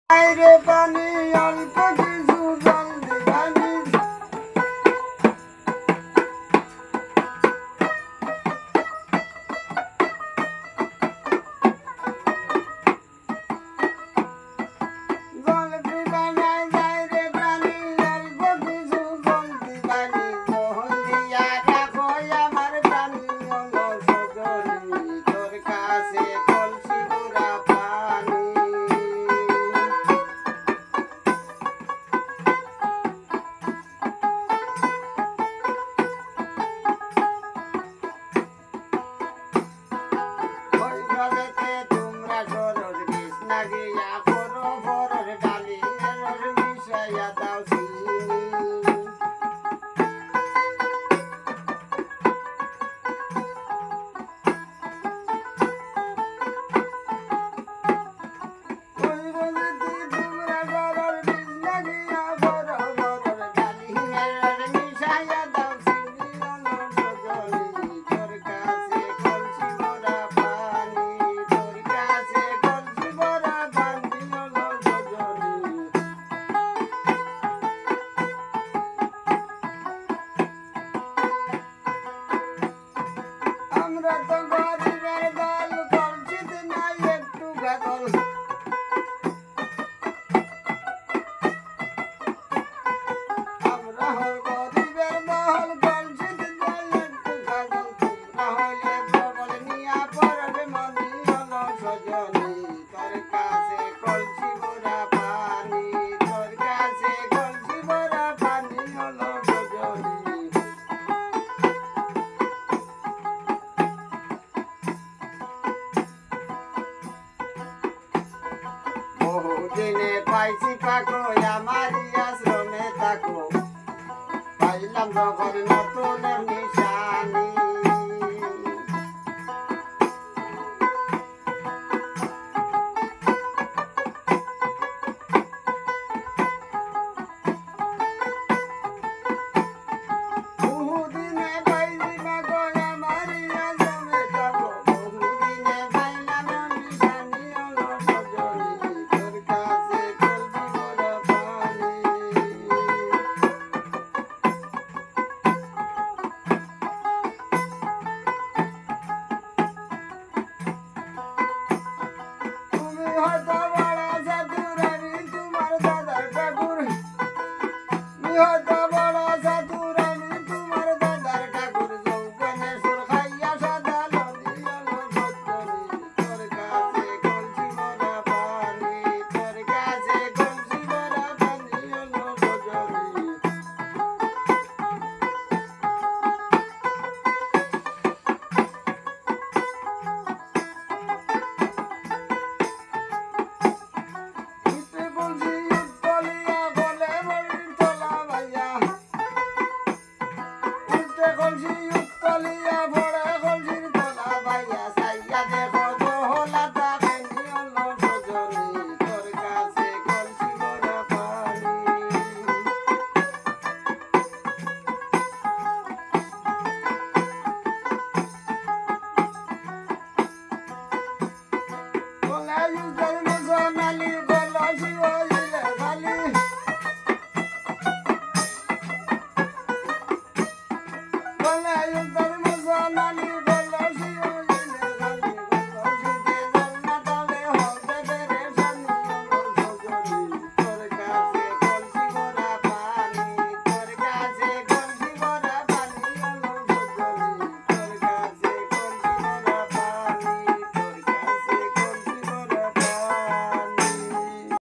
রে পানি অল্প কিছু জল দিবানি জল দিবানা যায় রে পানি অল্প কিছু জল দিবানি মোহন দিয়া রাখো আমার প্রাণী হলো সজনী তোর কাছে কলসি পুরা পানি জলেতে তোমরা সরর কৃষ্ণা গিয়া করো বরর ডালি রস মিশাইয়া দাও চিনি ওই জলেতে তোমরা সরর কৃষ্ণা গিয়া করো বরর ডালি রস মিশাইয়া দাও চিনি হলো সজনী তোর কাছে কলসি ভরা পানি তোর কাছে কলসি ভরা পানি হলো সজনী আমরা তো গরিবের দল কলসিতে নাই একটু গাগল আমরা গরিবের দল কলসিতে নাই একটু গাগল তোমরা হইলে প্রবল নিয়া পড়বে মনি হলো সজনী তোর কাছে কলসি ভরা পানি তোর কাছে কলসি ভরা পানি হলো সজনী বহুদিনে পাইছি পাকো আমারই আশ্রমে থাকো পাইলাম যখন নতুন নিশানি